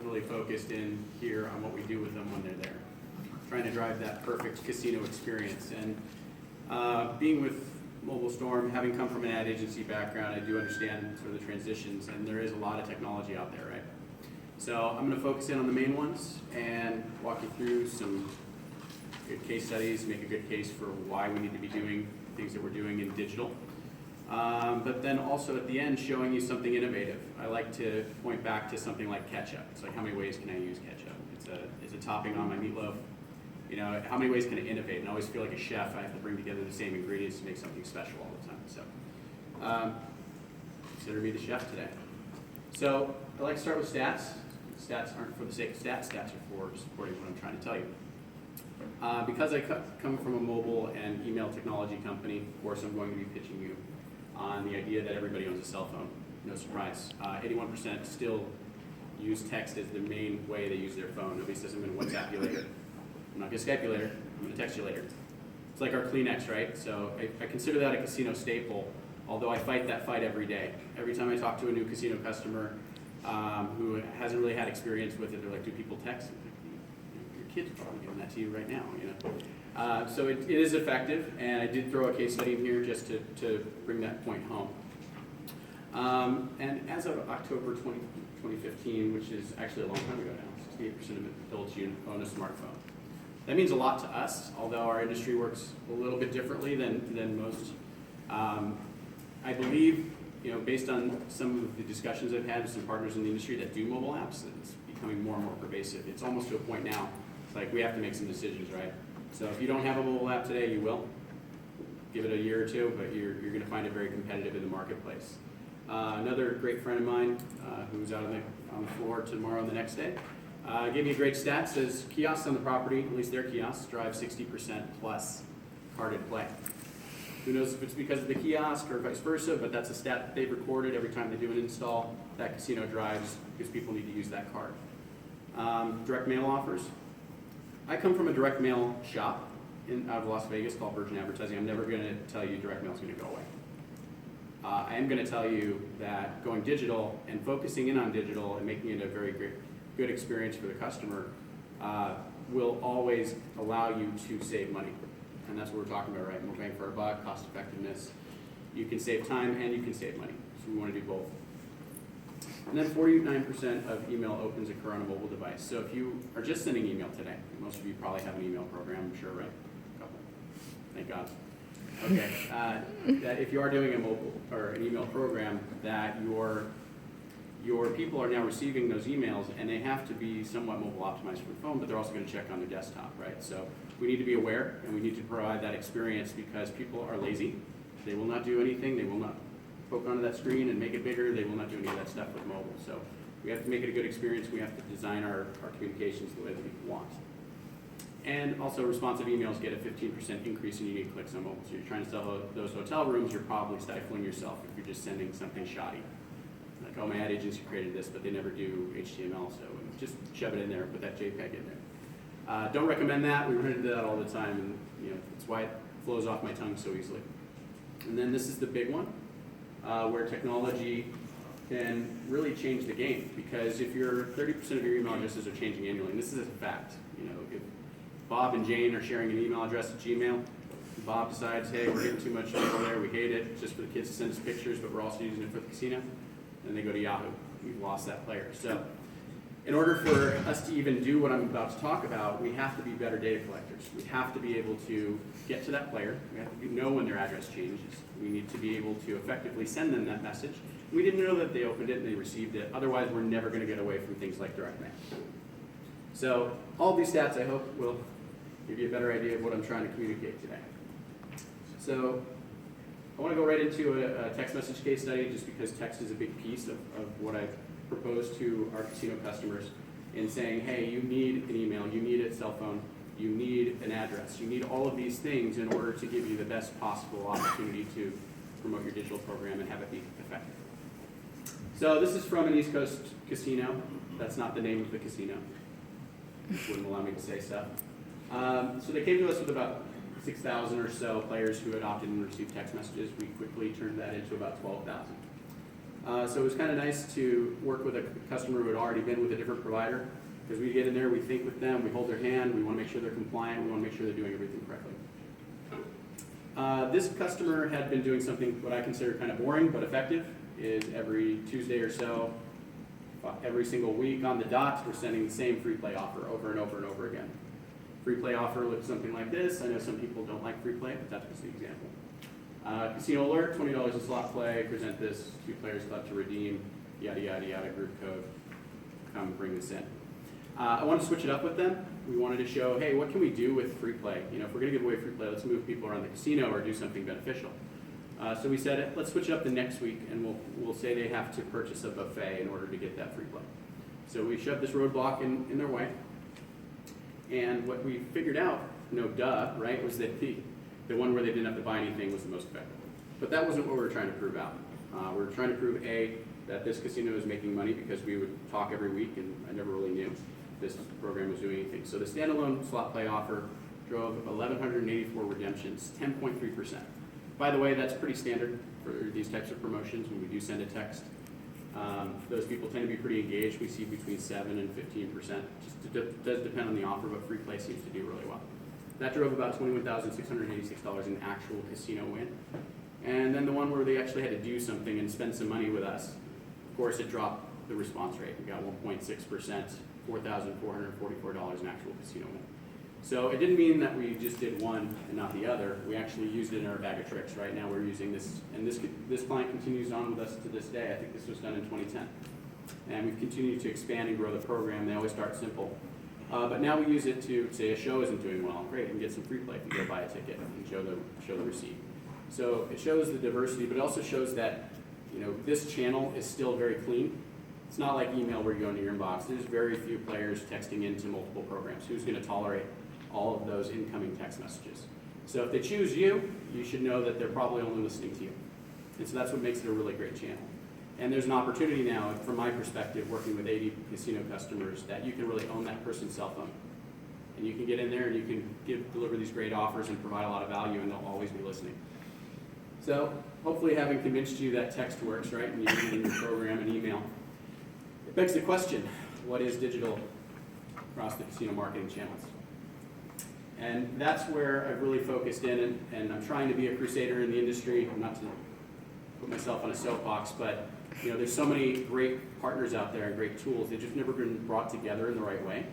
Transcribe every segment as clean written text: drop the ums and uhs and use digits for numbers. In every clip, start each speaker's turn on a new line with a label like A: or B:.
A: really focused in here on what we do with them when they're there. Trying to drive that perfect casino experience. And being with Mobile Storm, having come from an ad agency background, I do understand sort of the transitions, and there is a lot of technology out there, right? So I'm going to focus in on the main ones and walk you through some good case studies, make a good case for why we need to be doing things that we're doing in digital. But then also at the end, showing you something innovative. I like to point back to something like ketchup. It's like, how many ways can I use ketchup? It's a topping on my meatloaf. You know, how many ways can I innovate? And I always feel like a chef, I have to bring together the same ingredients to make something special all the time. So, consider me the chef today. So, I like to start with stats. Stats aren't for the sake of stats. Stats are for supporting what I'm trying to tell you. Because I come from a mobile and email technology company, of course I'm going to be pitching you on the idea that everybody owns a cell phone. No surprise. 81% still use text as the main way they use their phone. Nobody says I'm going to WhatsApp you later. I'm not going to Skype you later. I'm going to text you later. It's like our Kleenex, right? So I consider that a casino staple, although I fight that fight every day. Every time I talk to a new casino customer who hasn't really had experience with it, they're like, do people text? Your kid's probably giving that to you right now, you know. So it is effective, and I did throw a case study in here just to bring that point home. And as of October 2015, which is actually a long time ago now, 68% of adults own a smartphone. That means a lot to us, although our industry works a little bit differently than most. I believe, you know, based on some of the discussions I've had with some partners in the industry that do mobile apps, it's becoming more and more pervasive. It's almost to a point now, it's like we have to make some decisions, right? So if you don't have a mobile app today, you will. Give it a year or two, but you're going to find it very competitive in the marketplace. Another great friend of mine who's out on the floor tomorrow and the next day gave me a great stat. Says kiosks on the property, at least their kiosks, drive 60% plus carded play. Who knows if it's because of the kiosk or vice versa, but that's a stat that they've recorded every time they do an install. That casino drives because people need to use that card. Direct mail offers. I come from a direct mail shop out of Las Vegas called Virgin Advertising. I'm never going to tell you direct mail is going to go away. I am going to tell you that going digital and focusing in on digital and making it a very good experience for the customer will always allow you to save money. And that's what we're talking about, right? More bang for our buck, cost effectiveness. You can save time and you can save money. So we want to do both. And then 49% of email opens occur on a mobile device. So if you are just sending email today, most of you probably have an email program, I'm sure, right? A couple. Thank God. Okay. That if you are doing a mobile or an email program, that your people are now receiving those emails, and they have to be somewhat mobile optimized for the phone, but they're also going to check on their desktop, right? So we need to be aware, and we need to provide that experience because people are lazy. They will not do anything. They will not poke onto that screen and make it bigger. They will not do any of that stuff with mobile. So we have to make it a good experience. We have to design our communications the way that people want. And also responsive emails get a 15% increase in unique clicks on mobile. So you're trying to sell those hotel rooms, you're probably stifling yourself if you're just sending something shoddy. Like, oh, my ad agency created this, but they never do HTML, so just shove it in there, put that JPEG in there. Don't recommend that. We run into that all the time, and you know it's why it flows off my tongue so easily. And then this is the big one, where technology can really change the game. Because if 30% of your email addresses are changing annually, and this is a fact. You know, if Bob and Jane are sharing an email address at Gmail, Bob decides, hey, we're getting too much info there, we hate it, it's just for the kids to send us pictures, but we're also using it for the casino. And they go to Yahoo. We've lost that player. So in order for us to even do what I'm about to talk about, we have to be better data collectors. We have to be able to get to that player. We have to know when their address changes. We need to be able to effectively send them that message. We didn't know that they opened it and they received it. Otherwise, we're never going to get away from things like direct mail. So all of these stats, I hope, will give you a better idea of what I'm trying to communicate today. So I want to go right into a text message case study just because text is a big piece of what I propose to our casino customers in saying, hey, you need an email, you need a cell phone, you need an address, you need all of these things in order to give you the best possible opportunity to promote your digital program and have it be effective. So this is from an East Coast casino. That's not the name of the casino. Wouldn't allow me to say stuff. So they came to us with about 6,000 or so players who had opted in and received text messages. We quickly turned that into about 12,000. So it was kind of nice to work with a customer who had already been with a different provider, because we get in there, we think with them, we hold their hand, we want to make sure they're compliant, we want to make sure they're doing everything correctly. This customer had been doing something what I consider kind of boring but effective, is every Tuesday or so, every single week on the dot, we're sending the same free play offer over and over and over again. Free play offer looks something like this. I know some people don't like free play, but that's just the example. Casino alert, $20 in slot play, present this, 2 players left to redeem, yada, yada, yada, group code, come bring this in. I wanted to switch it up with them. We wanted to show, hey, what can we do with free play? You know, if we're gonna give away free play, let's move people around the casino or do something beneficial. So we said, let's switch it up the next week, and we'll say they have to purchase a buffet in order to get that free play. So we shoved this roadblock in their way, and what we figured out, no duh, right, was that the one where they didn't have to buy anything was the most effective. But that wasn't what we were trying to prove out. We were trying to prove, A, that this casino is making money because we would talk every week, and I never really knew this program was doing anything. So the standalone slot play offer drove 1,184 redemptions, 10.3%. By the way, that's pretty standard for these types of promotions when we do send a text. Those people tend to be pretty engaged. We see between 7 and 15%. Just does depend on the offer, but free play seems to do really well. That drove about $21,686 in actual casino win. And then the one where they actually had to do something and spend some money with us, of course, it dropped the response rate. We got 1.6%, $4,444 in actual casino win. So it didn't mean that we just did one and not the other. We actually used it in our bag of tricks. Right now we're using this, and this client continues on with us to this day. I think this was done in 2010. And we've continued to expand and grow the program. They always start simple. But now we use it to say a show isn't doing well. Great, and get some free play if you go buy a ticket and show the receipt. So it shows the diversity, but it also shows that, you know, this channel is still very clean. It's not like email where you go into your inbox. There's very few players texting into multiple programs. Who's going to tolerate all of those incoming text messages? So if they choose you, you should know that they're probably only listening to you. And so that's what makes it a really great channel. And there's an opportunity now, from my perspective, working with 80 casino customers, that you can really own that person's cell phone. And you can get in there and you can deliver these great offers and provide a lot of value, and they'll always be listening. So hopefully having convinced you that text works, right, and you use it in your program and email, it begs the question, what is digital across the casino marketing channels? And that's where I've really focused in, and I'm trying to be a crusader in the industry. I'm not to put myself on a soapbox, but you know, there's so many great partners out there and great tools. They've just never been brought together in the right way.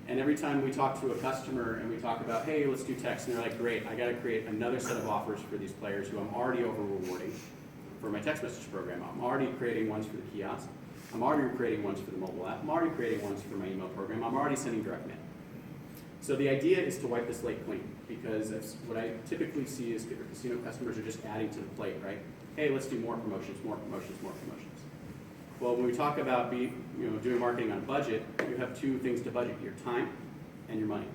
A: And every time we talk to a customer and we talk about, hey, let's do text, and they're like, great, I got to create another set of offers for these players who I'm already over rewarding for my text message program. I'm already creating ones for the kiosk. I'm already creating ones for the mobile app. I'm already creating ones for my email program. I'm already sending direct mail. So the idea is to wipe the slate clean, because what I typically see is casino customers are just adding to the plate, right? Hey, let's do more promotions, more promotions, more promotions. Well, when we talk about doing marketing on a budget, you have two things to budget: your time and your money.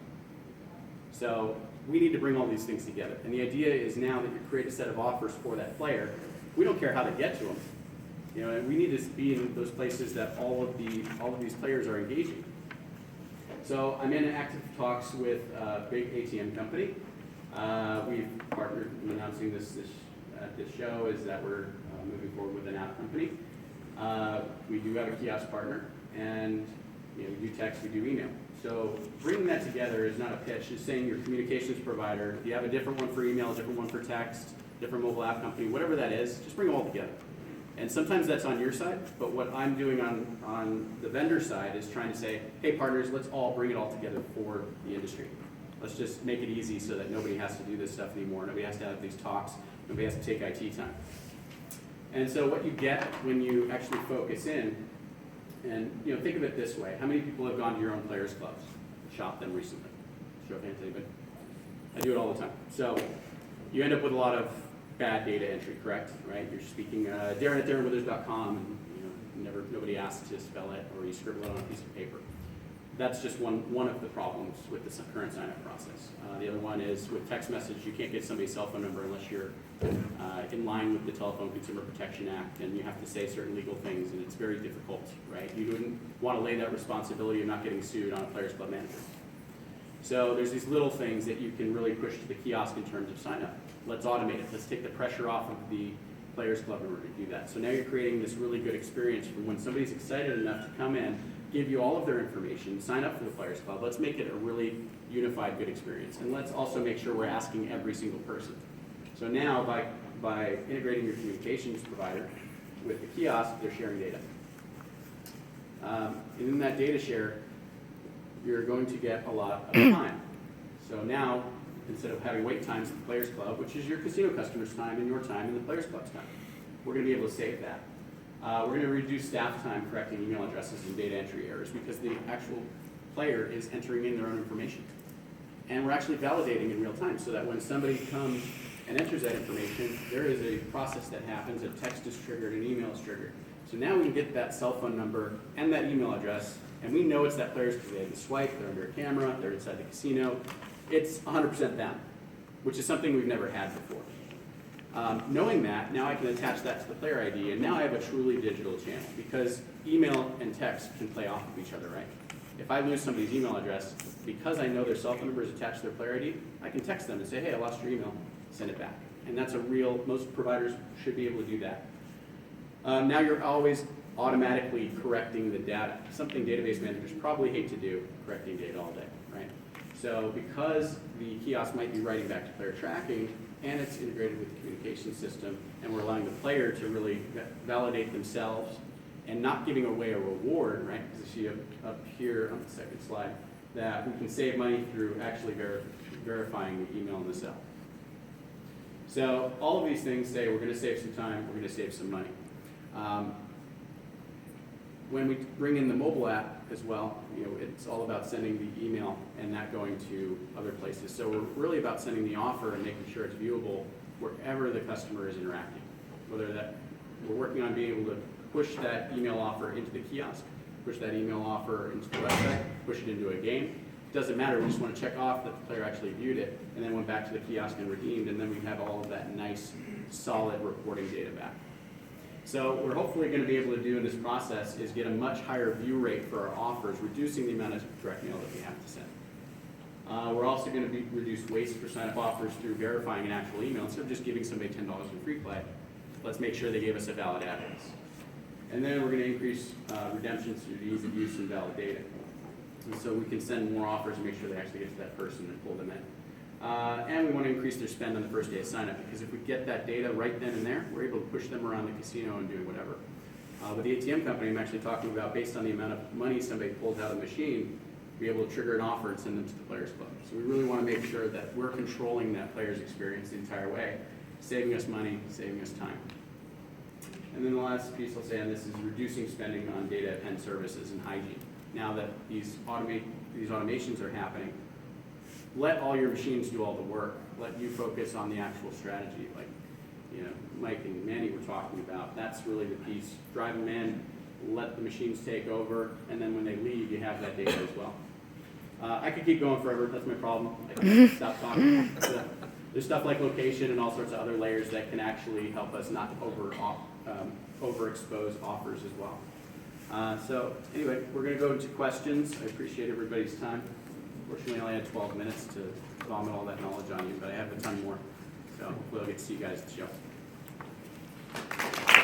A: So we need to bring all these things together. And the idea is now that you create a set of offers for that player, we don't care how to get to them. You know, and we need to be in those places that all of these players are engaging. So I'm in active talks with a big ATM company. We've partnered in announcing this show is that we're moving forward with an app company. We do have a kiosk partner, and we do text, we do email. So bringing that together is not a pitch. It's saying your communications provider, if you have a different one for email, a different one for text, different mobile app company, whatever that is, just bring them all together. And sometimes that's on your side, but what I'm doing on the vendor side is trying to say, hey partners, let's all bring it all together for the industry. Let's just make it easy so that nobody has to do this stuff anymore. Nobody has to have these talks. Nobody has to take IT time. And so what you get when you actually focus in, and think of it this way: how many people have gone to your own players' clubs, shopped them recently? Show of hands, anybody? I do it all the time. So you end up with a lot of bad data entry, correct? Right? You're speaking Darren at DarrenWithers.com, and nobody asks to spell it, or you scribble it on a piece of paper. That's just one of the problems with the current sign-up process. The other one is with text message. You can't get somebody's cell phone number unless you're in line with the Telephone Consumer Protection Act, and you have to say certain legal things, and it's very difficult, right? You wouldn't want to lay that responsibility of not getting sued on a players club manager. So there's these little things that you can really push to the kiosk in terms of sign-up. Let's automate it. Let's take the pressure off of the Players Club in order to do that. So now you're creating this really good experience for when somebody's excited enough to come in, give you all of their information, sign up for the Players Club. Let's make it a really unified, good experience. And let's also make sure we're asking every single person. So now, by integrating your communications provider with the kiosk, they're sharing data. And in that data share, you're going to get a lot of time. So now, instead of having wait times at the Players Club, which is your casino customers' time and your time and the Players Club's time, we're going to be able to save that. We're going to reduce staff time correcting email addresses and data entry errors because the actual player is entering in their own information. And we're actually validating in real time so that when somebody comes and enters that information, there is a process that happens, a text is triggered, an email is triggered. So now we can get that cell phone number and that email address, and we know it's that player's because they have the swipe, they're under a camera, they're inside the casino. It's 100% them, which is something we've never had before. Knowing that, now I can attach that to the player ID, and now I have a truly digital channel because email and text can play off of each other, right? If I lose somebody's email address, because I know their cell phone number is attached to their player ID, I can text them and say, hey, I lost your email, send it back. And that's a real, most providers should be able to do that. Now you're always automatically correcting the data, something database managers probably hate to do, correcting data all day, right? So because the kiosk might be writing back to player tracking, and it's integrated with the communication system, and we're allowing the player to really validate themselves and not giving away a reward, right? Because you see up here on the second slide that we can save money through actually verifying the email and the cell. So all of these things say we're going to save some time, we're going to save some money. When we bring in the mobile app as well, it's all about sending the email and not going to other places. So we're really about sending the offer and making sure it's viewable wherever the customer is interacting. Whether that we're working on being able to push that email offer into the kiosk, push that email offer into the website, push it into a game. It doesn't matter, we just want to check off that the player actually viewed it and then went back to the kiosk and redeemed, and then we have all of that nice, solid reporting data back. So what we're hopefully going to be able to do in this process is get a much higher view rate for our offers, reducing the amount of direct mail that we have to send. We're also going to reduce waste for sign-up offers through verifying an actual email. Instead of just giving somebody $10 in free play, let's make sure they gave us a valid address. And then we're going to increase redemptions through the ease of use and valid data. And so we can send more offers and make sure they actually get to that person and pull them in. And we want to increase their spend on the first day of sign-up, because if we get that data right then and there, we're able to push them around the casino and doing whatever. With the ATM company, I'm actually talking about, based on the amount of money somebody pulls out of the machine, be able to trigger an offer and send them to the Players Club. So we really want to make sure that we're controlling that player's experience the entire way, saving us money, saving us time. And then the last piece I'll say on this is reducing spending on data and services and hygiene. Now that these automations are happening, let all your machines do all the work. Let you focus on the actual strategy, like Mike and Manny were talking about. That's really the piece. Drive them in, let the machines take over, and then when they leave, you have that data as well. I could keep going forever. That's my problem. I can't stop talking. There's stuff like location and all sorts of other layers that can actually help us not overexpose offers as well. So anyway, we're going to go into questions. I appreciate everybody's time. Fortunately, I only had 12 minutes to vomit all that knowledge on you, but I have a ton more. So hopefully I'll get to see you guys at the show.